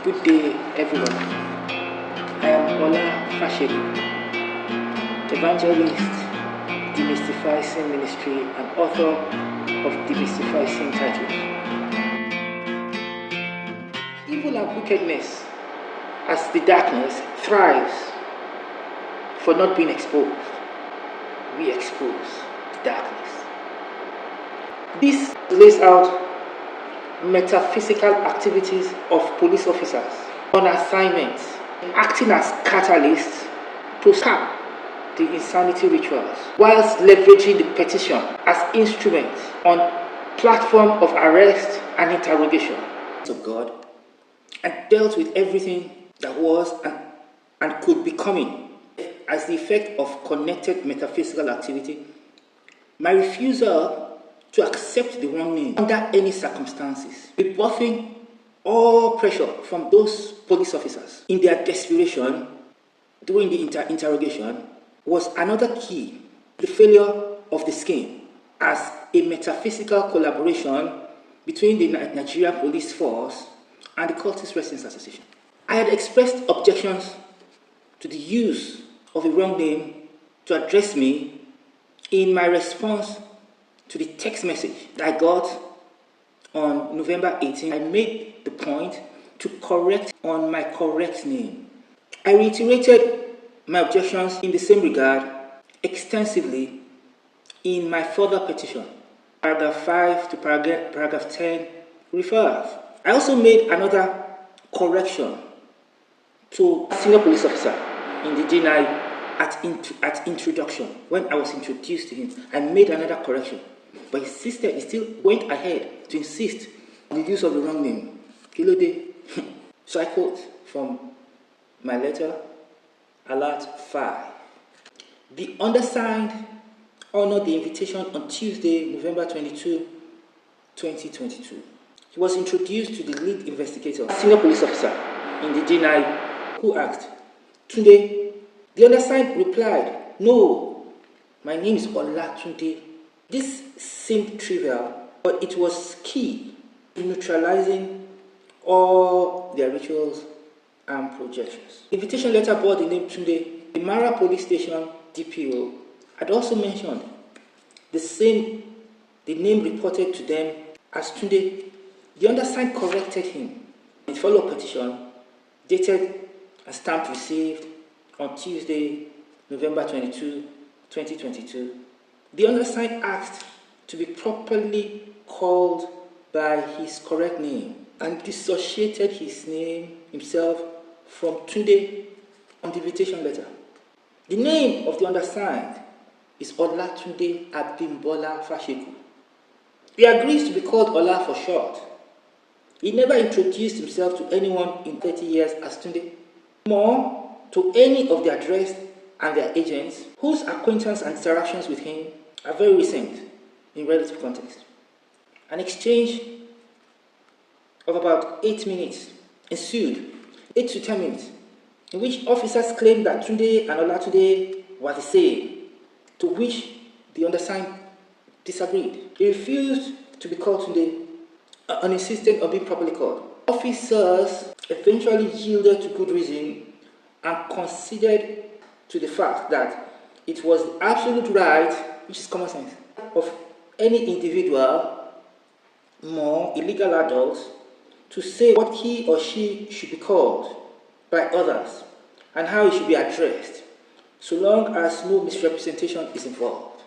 Good day, everyone. I am Ola Fashedu, evangelist, Demystify Sin Ministry, and author of Demystify Sin titles. Evil and wickedness, as the darkness, thrives for not being exposed. We expose the darkness. This lays out metaphysical activities of police officers on assignment, acting as catalysts to scrap the insanity rituals, whilst leveraging the petition as instruments on platform of arrest and interrogation of God, and dealt with everything that was and could be coming as the effect of connected metaphysical activity. My refusal to accept the wrong name under any circumstances, rebuffing all pressure from those police officers in their desperation during the interrogation, was another key to the failure of the scheme as a metaphysical collaboration between the Nigerian police force and the Cultist Residents Association. I had expressed objections to the use of a wrong name to address me in my response to the text message that I got on November 18. I made the point to correct on my correct name. I reiterated my objections in the same regard extensively in my further petition. Paragraph 5 to paragraph 10 refers. I also made another correction to a senior police officer in the DNI at introduction. When I was introduced to him, I made another correction. But he still went ahead to insist on the use of the wrong name. Kilode. So I quote from my letter, Alert 5. The undersigned honored the invitation on Tuesday, November 22, 2022. He was introduced to the lead investigator, senior police officer in the DNI, who asked, Tunde. The undersigned replied, No, my name is Olatunde. This seemed trivial, but it was key in neutralizing all their rituals and projections. The invitation letter bore the name Tunde. The Mara Police Station DPO had also mentioned the name reported to them as Tunde. The undersigned corrected him. In the follow-up petition, dated and stamped received on Tuesday, November 22, 2022, the undersigned asked to be properly called by his correct name and dissociated his name himself from Tunde on the invitation letter. The name of the undersigned is Olatunde Abimbola Fasheku. He agrees to be called Ola for short. He never introduced himself to anyone in 30 years as Tunde, nor to any of the addressed and their agents whose acquaintance and interactions with him are very recent in relative context. An exchange of about 8 minutes ensued, 8 to 10 minutes, in which officers claimed that Tunde and Olatunde were the same, to which the undersigned disagreed. He refused to be called Tunde and insisted on being properly called. Officers eventually yielded to good reason and conceded to the fact that it was the absolute right, which is common sense, of any individual, more illegal adults, to say what he or she should be called by others and how it should be addressed, so long as no misrepresentation is involved.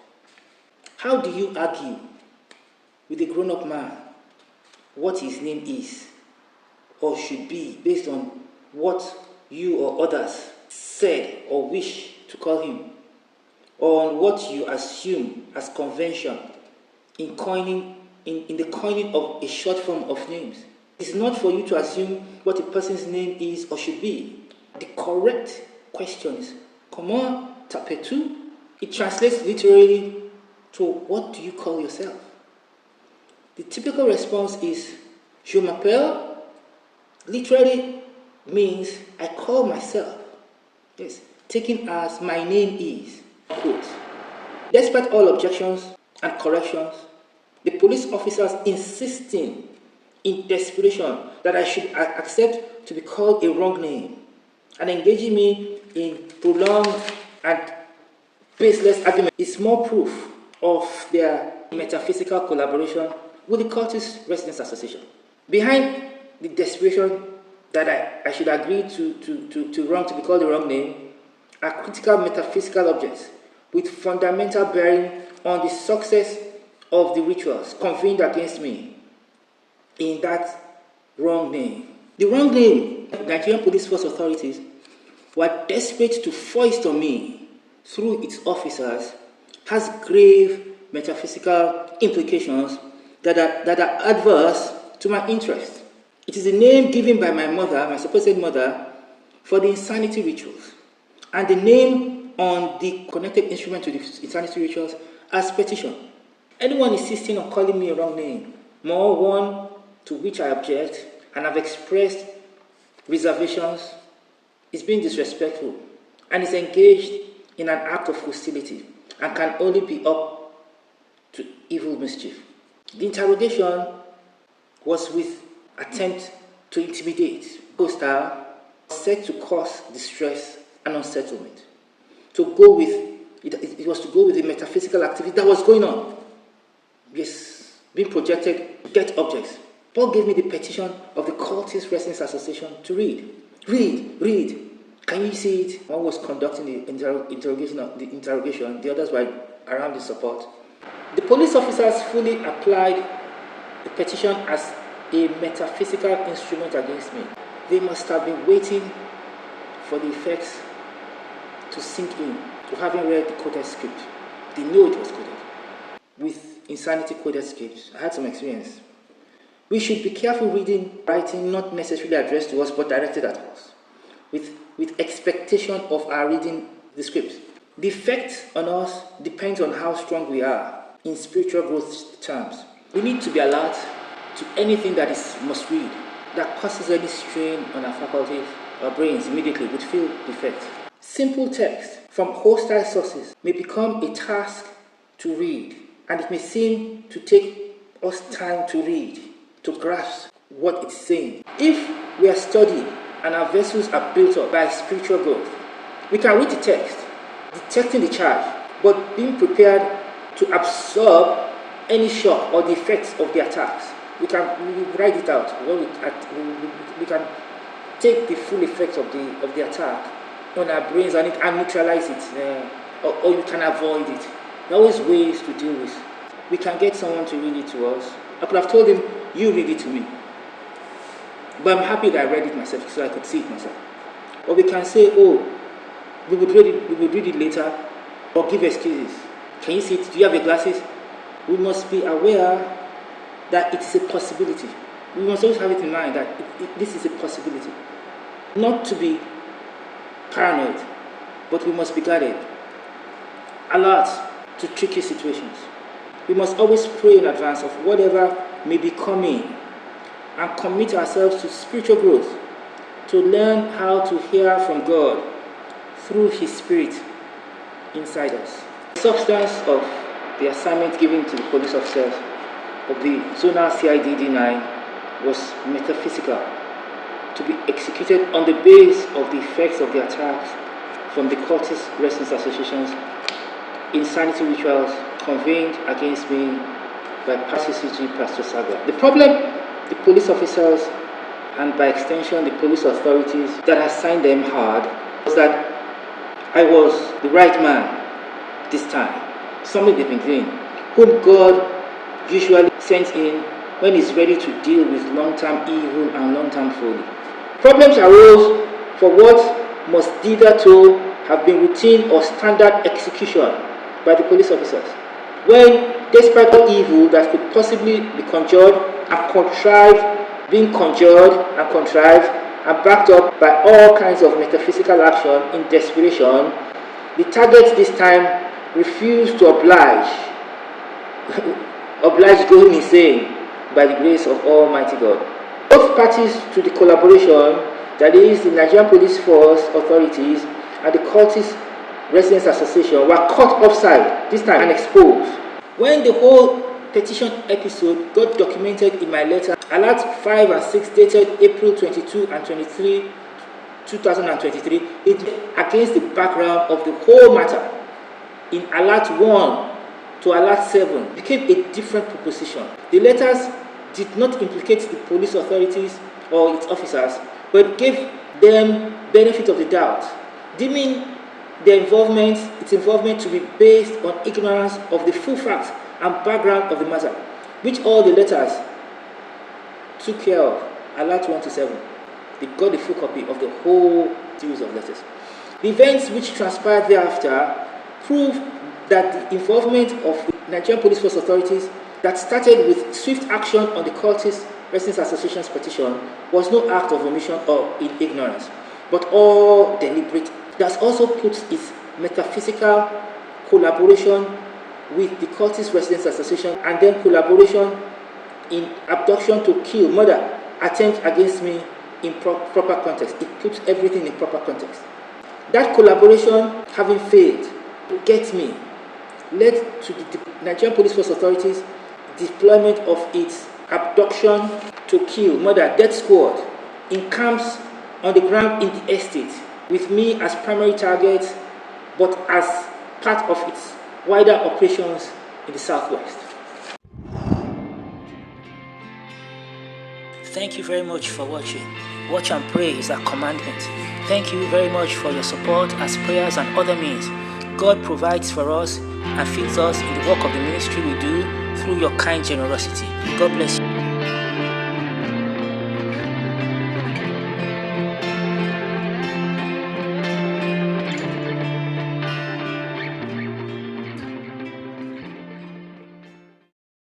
How do you argue with a grown-up man what his name is or should be based on what you or others said or wish to call him, or on what you assume as convention in the coining of a short form of names? It's not for you to assume what a person's name is or should be. The correct question is, comment t'appelles-tu? It translates literally to, what do you call yourself? The typical response is, je m'appelle, literally means I call myself. Yes, taken as my name is. Quote. Despite all objections and corrections, the police officers insisting in desperation that I should accept to be called a wrong name, and engaging me in prolonged and baseless argument is more proof of their metaphysical collaboration with the Cultist Residents Association. Behind the desperation that I should agree to be called the wrong name are critical metaphysical objects with fundamental bearing on the success of the rituals convened against me in that wrong name. The wrong name Nigerian police force authorities were desperate to foist on me through its officers has grave metaphysical implications that are adverse to my interest. It is a name given by my mother, my supposed mother, for the insanity rituals, and the name on the connected instrument to the insanity rituals as petition. Anyone insisting on calling me a wrong name, more one to which I object and have expressed reservations, is being disrespectful and is engaged in an act of hostility and can only be up to evil mischief. The interrogation was with attempt to intimidate, hostile, set to cause distress and unsettlement. It was to go with the metaphysical activity that was going on. Yes, being projected to get objects. Paul gave me the petition of the Cultist Residents Association to read. Read. Can you see it? One was conducting the interrogation, the others were around the support. The police officers fully applied the petition as a metaphysical instrument against me. They must have been waiting for the effects to sink in, to having read the coded script. They knew it was coded. With insanity coded scripts, I had some experience. We should be careful reading writing not necessarily addressed to us but directed at us, with expectation of our reading the scripts. The effect on us depends on how strong we are in spiritual growth terms. We need to be alert to anything that is must read, that causes any strain on our faculties or brains immediately would feel the effect. Simple text from hostile sources may become a task to read, and it may seem to take us time to read, to grasp what it's saying. If we are studying and our vessels are built up by spiritual growth, we can read the text, detecting the charge, but being prepared to absorb any shock or the effects of the attacks. We write it out. We can take the full effects of the attack on our brains and neutralize it, or you can avoid it. There are always ways to deal with. We can get someone to read it to us. I could have told him, you read it to me. But I'm happy that I read it myself so I could see it myself. Or we can say, we would read it later, or give excuses. Can you see it? Do you have your glasses? We must be aware that it is a possibility. We must always have it in mind that this is a possibility. Not to be paranoid, but we must be guarded. Alert to tricky situations. We must always pray in advance of whatever may be coming and commit ourselves to spiritual growth, to learn how to hear from God through His Spirit inside us. The substance of the assignment given to the police officers of the Zonal CIDD-9 was metaphysical, to be executed on the base of the effects of the attacks from the Cultist Residents Association's insanity rituals convened against me by PCCG Pastor Saga. The problem the police officers, and by extension the police authorities that assigned them had, was that I was the right man this time, something they've been doing, whom God usually sends in when He's ready to deal with long-term evil and long-term folly. Problems arose for what must hitherto have been routine or standard execution by the police officers, when, despite all evil that could possibly be conjured and contrived, being conjured and contrived and backed up by all kinds of metaphysical action in desperation, the targets this time refused to oblige going insane by the grace of Almighty God. Both parties to the collaboration, that is, the Nigerian Police Force authorities and the Cultist Residents Association, were caught offside this time and exposed. When the whole petition episode got documented in my letter, Alert 5 and 6 dated April 22 and 23, 2023, it against the background of the whole matter. In Alert 1 to Alert 7 became a different proposition. The letters did not implicate the police authorities or its officers, but gave them benefit of the doubt, deeming its involvement to be based on ignorance of the full facts and background of the matter, which all the letters took care of. Alert 1 to 7. They got the full copy of the whole series of letters. The events which transpired thereafter proved that the involvement of the Nigerian Police Force authorities that started with swift action on the Cultist Residents Association's petition was no act of omission or in ignorance, but all deliberate. That also puts its metaphysical collaboration with the Cultist Residents Association and then collaboration in abduction to kill, murder, attempt against me in proper context. It puts everything in proper context. That collaboration having failed to get me led to the Nigerian Police Force authorities deployment of its abduction to kill, murder, death squad in camps on the ground in the estate, with me as primary target, but as part of its wider operations in the southwest. Thank you very much for watching. Watch and pray is our commandment. Thank you very much for your support as prayers and other means. God provides for us and feeds us in the work of the ministry we do through your kind generosity. God bless you.